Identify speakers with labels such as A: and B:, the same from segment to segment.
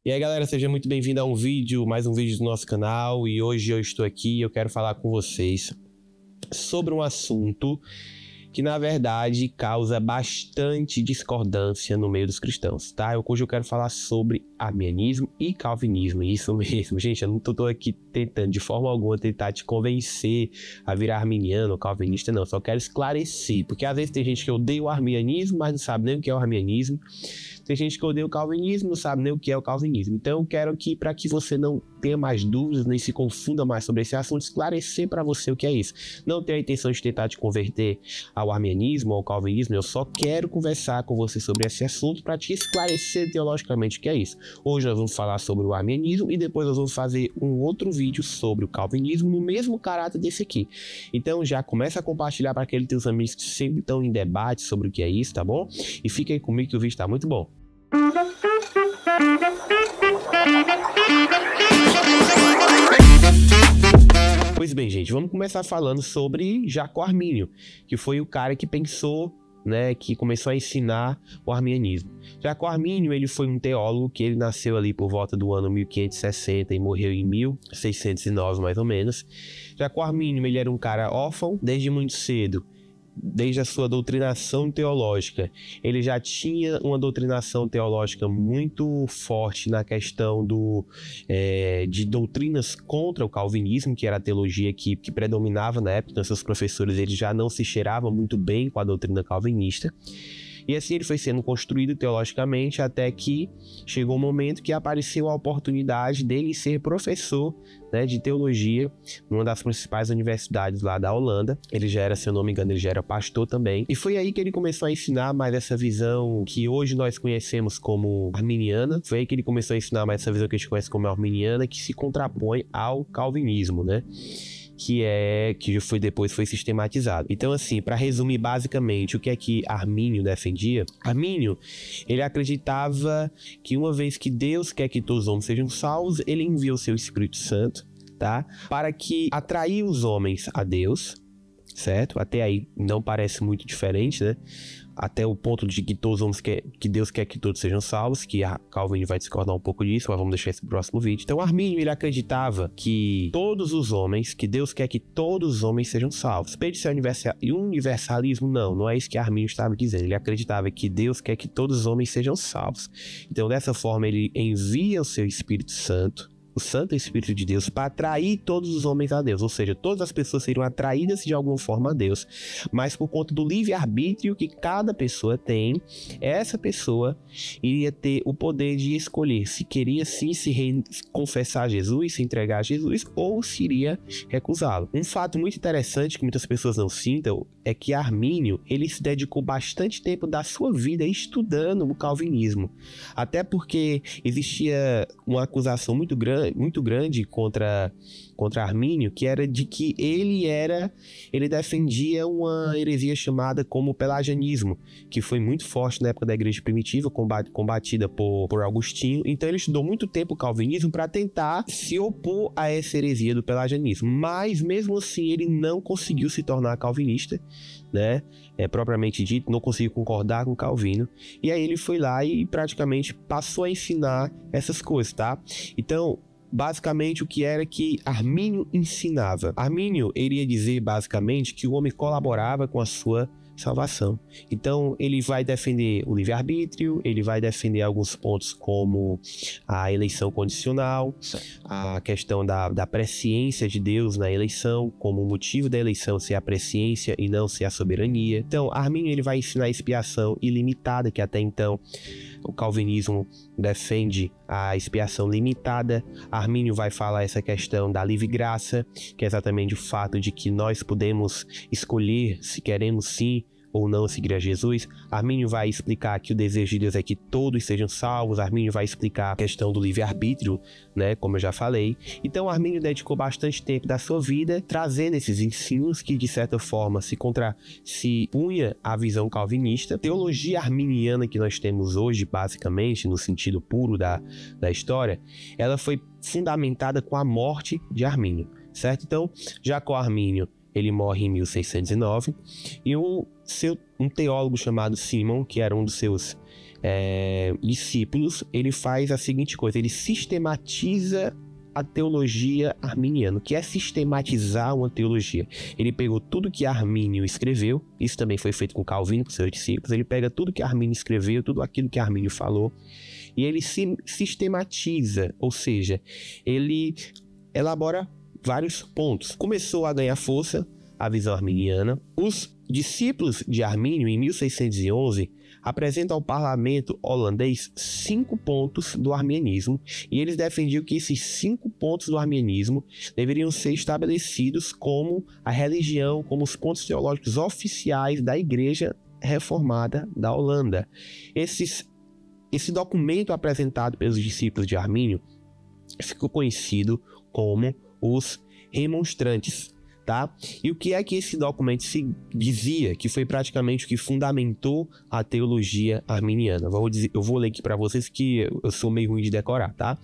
A: E aí galera, seja muito bem-vindo a mais um vídeo do nosso canal. E hoje eu estou aqui e eu quero falar com vocês sobre um assunto que na verdade causa bastante discordância no meio dos cristãos, tá? Hoje eu quero falar sobre arminianismo e calvinismo, isso mesmo. Gente, eu não tô aqui tentando de forma alguma tentar te convencer a virar arminiano ou calvinista, não. Só quero esclarecer, porque às vezes tem gente que odeia o arminianismo, mas não sabe nem o que é o arminianismo. Tem gente que odeia o calvinismo, não sabe nem o que é o calvinismo. Então eu quero aqui, para que você não tenha mais dúvidas, nem se confunda mais sobre esse assunto, esclarecer para você o que é isso. Não tenho a intenção de tentar te converter ao arminianismo ou ao calvinismo, eu só quero conversar com você sobre esse assunto para te esclarecer teologicamente o que é isso. Hoje nós vamos falar sobre o arminianismo e depois nós vamos fazer um outro vídeo sobre o calvinismo no mesmo caráter desse aqui. Então já começa a compartilhar para aqueles teus amigos que sempre estão em debate sobre o que é isso, tá bom? E fica aí comigo que o vídeo está muito bom. Pois bem, gente, vamos começar falando sobre Jacó Armínio, que foi o cara que pensou, que começou a ensinar o arminianismo. Jacó Armínio, ele foi um teólogo que ele nasceu ali por volta do ano 1560 e morreu em 1609, mais ou menos. Jacó Armínio, ele era um cara órfão desde muito cedo. Desde a sua doutrinação teológica, ele já tinha uma doutrinação teológica muito forte na questão de doutrinas contra o calvinismo, que era a teologia que predominava na época. Então, seus professores eles já não se cheiravam muito bem com a doutrina calvinista. E assim ele foi sendo construído teologicamente até que chegou o momento que apareceu a oportunidade dele ser professor de teologia numa das principais universidades lá da Holanda. Ele já era, se eu não me engano, ele já era pastor também. E foi aí que ele começou a ensinar mais essa visão que hoje nós conhecemos como arminiana. Foi aí que ele começou a ensinar mais essa visão que a gente conhece como arminiana, que se contrapõe ao calvinismo, que depois foi sistematizado. Então, assim, para resumir basicamente o que é que Armínio defendia, Armínio, ele acreditava que uma vez que Deus quer que todos os homens sejam salvos, ele envia o seu Espírito Santo, tá? Para que atrair os homens a Deus, certo? Até aí não parece muito diferente, né? Até o ponto de que todos os homens que Deus quer que todos sejam salvos, que a Calvin vai discordar um pouco disso, mas vamos deixar esse pro próximo vídeo. Então Armínio, ele acreditava que todos os homens, que Deus quer que todos os homens sejam salvos. Pede-se universalismo? Não é isso que Armínio estava dizendo. Ele acreditava que Deus quer que todos os homens sejam salvos. Então dessa forma ele envia o seu Espírito Santo, o Santo Espírito de Deus, para atrair todos os homens a Deus, ou seja, todas as pessoas seriam atraídas de alguma forma a Deus, mas por conta do livre-arbítrio que cada pessoa tem, essa pessoa iria ter o poder de escolher se queria sim confessar a Jesus, se entregar a Jesus, ou se iria recusá-lo. Um fato muito interessante que muitas pessoas não sintam é que Armínio, ele se dedicou bastante tempo da sua vida estudando o calvinismo, até porque existia uma acusação muito grande contra Armínio, que era de que ele defendia uma heresia chamada como pelagianismo, que foi muito forte na época da igreja primitiva, combatida por Agostinho. Então ele estudou muito tempo o calvinismo para tentar se opor a essa heresia do pelagianismo, mas mesmo assim ele não conseguiu se tornar calvinista, propriamente dito, não conseguiu concordar com Calvino, e aí ele foi lá e praticamente passou a ensinar essas coisas, tá? Então, basicamente o que era que Armínio ensinava? Armínio iria dizer basicamente que o homem colaborava com a sua salvação. Então ele vai defender o livre-arbítrio, ele vai defender alguns pontos como a eleição condicional, a questão da presciência de Deus na eleição, como o motivo da eleição ser a presciência e não ser a soberania. Então Armínio ele vai ensinar a expiação ilimitada, que até então o calvinismo defende a expiação limitada. Armínio vai falar essa questão da livre graça, que é exatamente o fato de que nós podemos escolher se queremos sim ou não seguir a Jesus. Armínio vai explicar que o desejo de Deus é que todos sejam salvos. Armínio vai explicar a questão do livre-arbítrio, como eu já falei. Então Armínio dedicou bastante tempo da sua vida trazendo esses ensinos que de certa forma se punha à visão calvinista. A teologia arminiana que nós temos hoje, basicamente, no sentido puro da história, ela foi fundamentada com a morte de Armínio, certo? Então Jacó Armínio, ele morre em 1609 e um teólogo chamado Simon, que era um dos seus discípulos, ele faz a seguinte coisa: ele sistematiza a teologia arminiana. O que é sistematizar uma teologia? Ele pegou tudo que Armínio escreveu, isso também foi feito com Calvino, com seus discípulos. Ele pega tudo que Armínio escreveu, tudo aquilo que Armínio falou, e ele sistematiza, ou seja, ele elabora vários pontos. Começou a ganhar força a visão arminiana. Os discípulos de Armínio, em 1611, apresentam ao parlamento holandês 5 pontos do arminianismo, e eles defendiam que esses 5 pontos do arminianismo deveriam ser estabelecidos como a religião, como os pontos teológicos oficiais da Igreja Reformada da Holanda. Esse documento apresentado pelos discípulos de Armínio ficou conhecido como os remonstrantes, tá? E o que é que esse documento se dizia, que foi praticamente o que fundamentou a teologia arminiana? Eu vou ler aqui para vocês, que eu sou meio ruim de decorar, tá?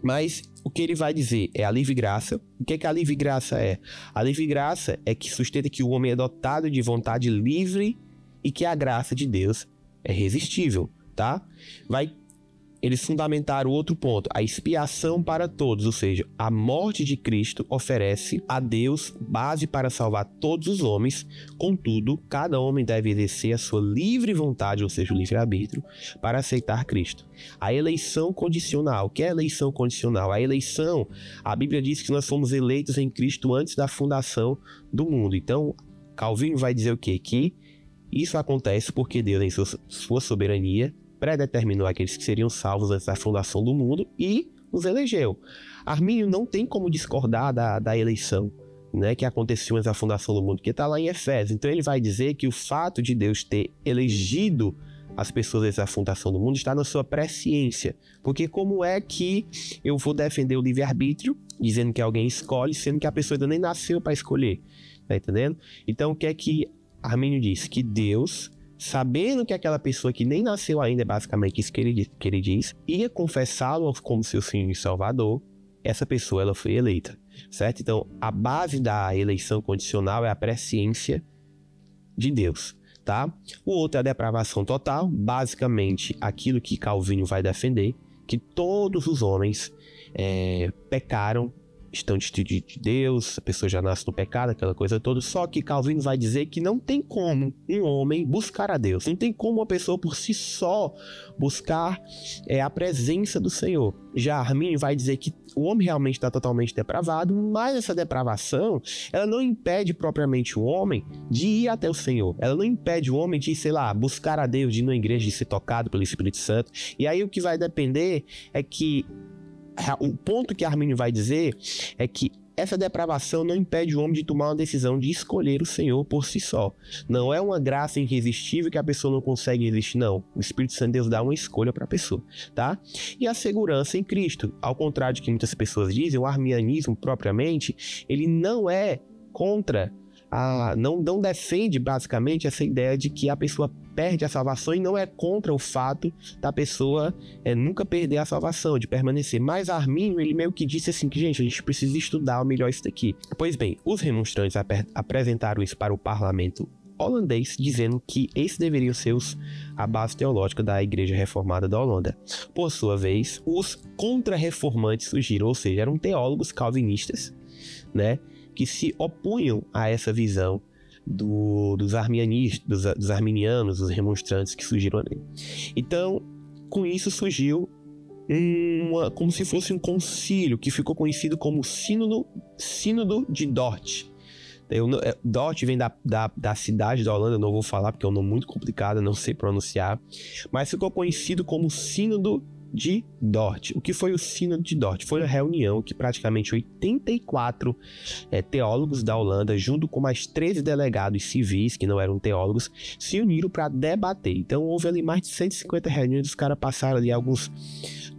A: Mas o que ele vai dizer é a livre graça. O que é que a livre graça é? A livre graça é que sustenta que o homem é dotado de vontade livre e que a graça de Deus é irresistível, tá? Eles fundamentaram outro ponto: a expiação para todos, ou seja, a morte de Cristo oferece a Deus base para salvar todos os homens. Contudo, cada homem deve exercer a sua livre vontade, ou seja, o livre-arbítrio, para aceitar Cristo. A eleição condicional. O que é eleição condicional? A eleição, a Bíblia diz que nós fomos eleitos em Cristo antes da fundação do mundo. Então, Calvino vai dizer o quê? Que isso acontece porque Deus, em sua soberania, predeterminou aqueles que seriam salvos antes da fundação do mundo e os elegeu. Armínio não tem como discordar da eleição, né, que aconteceu antes da fundação do mundo, que está lá em Efésios. Então ele vai dizer que o fato de Deus ter elegido as pessoas antes da fundação do mundo está na sua presciência. Porque como é que eu vou defender o livre-arbítrio dizendo que alguém escolhe, sendo que a pessoa ainda nem nasceu para escolher? Tá entendendo? Então o que é que Armínio diz? Que Deus, sabendo que aquela pessoa que nem nasceu ainda, é basicamente isso que ele diz, ia confessá-lo como seu Senhor e Salvador, essa pessoa ela foi eleita, certo? Então, a base da eleição condicional é a presciência de Deus, tá? O outro é a depravação total, basicamente aquilo que Calvino vai defender, que todos os homens pecaram, estão destituídos de Deus, a pessoa já nasce no pecado, aquela coisa toda. Só que Calvino vai dizer que não tem como um homem buscar a Deus, não tem como uma pessoa por si só buscar a presença do Senhor. Já Armínio vai dizer que o homem realmente está totalmente depravado, mas essa depravação, ela não impede propriamente o homem de ir até o Senhor, ela não impede o homem de, sei lá, buscar a Deus, de ir na igreja, de ser tocado pelo Espírito Santo. E aí o que vai depender é que o ponto que Armínio vai dizer é que essa depravação não impede o homem de tomar uma decisão de escolher o Senhor por si só. Não é uma graça irresistível que a pessoa não consegue resistir, não. O Espírito Santo de Deus dá uma escolha para a pessoa, tá? E a segurança em Cristo. Ao contrário do que muitas pessoas dizem, o arminianismo propriamente, ele não é contra não defende basicamente essa ideia de que a pessoa perde a salvação, e não é contra o fato da pessoa nunca perder a salvação, de permanecer. Mas Armínio, ele meio que disse assim que, gente, a gente precisa estudar melhor isso daqui. Pois bem, os remonstrantes apresentaram isso para o parlamento holandês, dizendo que esses deveriam ser a base teológica da Igreja Reformada da Holanda. Por sua vez, os contra-reformantes surgiram, ou seja, eram teólogos calvinistas, né, que se opunham a essa visão dos arminianos, dos remonstrantes que surgiram ali. Então, com isso surgiu como se fosse um concílio que ficou conhecido como Sínodo de Dort. Dort vem da cidade da Holanda, não vou falar porque é um nome muito complicado, não sei pronunciar, mas ficou conhecido como Sínodo de Dort. O que foi o Sínodo de Dort? Foi uma reunião que praticamente 84 teólogos da Holanda, junto com mais 13 delegados civis que não eram teólogos, se uniram para debater. Então houve ali mais de 150 reuniões, os caras passaram ali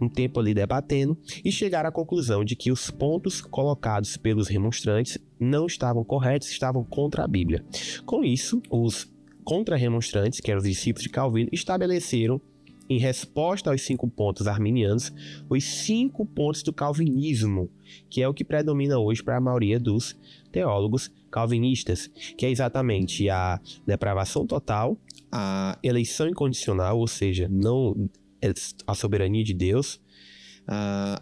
A: um tempo ali debatendo e chegaram à conclusão de que os pontos colocados pelos remonstrantes não estavam corretos, estavam contra a Bíblia. Com isso, os contra-remonstrantes, que eram os discípulos de Calvino, estabeleceram, em resposta aos 5 pontos arminianos, os 5 pontos do calvinismo, que é o que predomina hoje para a maioria dos teólogos calvinistas, que é exatamente a depravação total, a eleição incondicional, ou seja, não a soberania de Deus,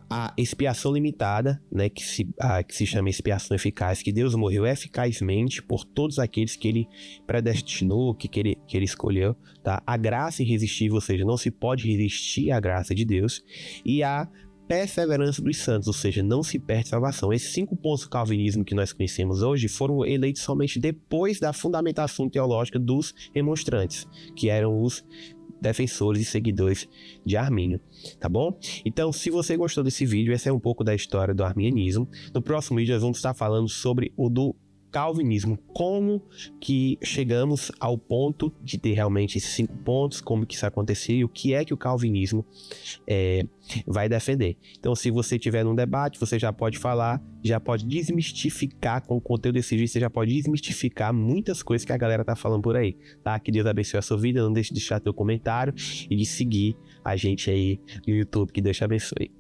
A: a expiação limitada, né, que se chama expiação eficaz, que Deus morreu eficazmente por todos aqueles que ele predestinou, que ele escolheu, tá? A graça irresistível, ou seja, não se pode resistir à graça de Deus, e a perseverança dos santos, ou seja, não se perde salvação. Esses 5 pontos do calvinismo que nós conhecemos hoje foram eleitos somente depois da fundamentação teológica dos remonstrantes, que eram os defensores e seguidores de Armínio, tá bom? Então, se você gostou desse vídeo, essa é um pouco da história do arminianismo. No próximo vídeo nós vamos estar falando sobre o do calvinismo, como que chegamos ao ponto de ter realmente esses 5 pontos, como que isso aconteceu e o que é que o calvinismo vai defender. Então, se você tiver num debate, você já pode falar, já pode desmistificar com o conteúdo desse vídeo, você já pode desmistificar muitas coisas que a galera tá falando por aí, tá? Que Deus abençoe a sua vida, não deixe de deixar teu comentário e de seguir a gente aí no YouTube, que Deus te abençoe.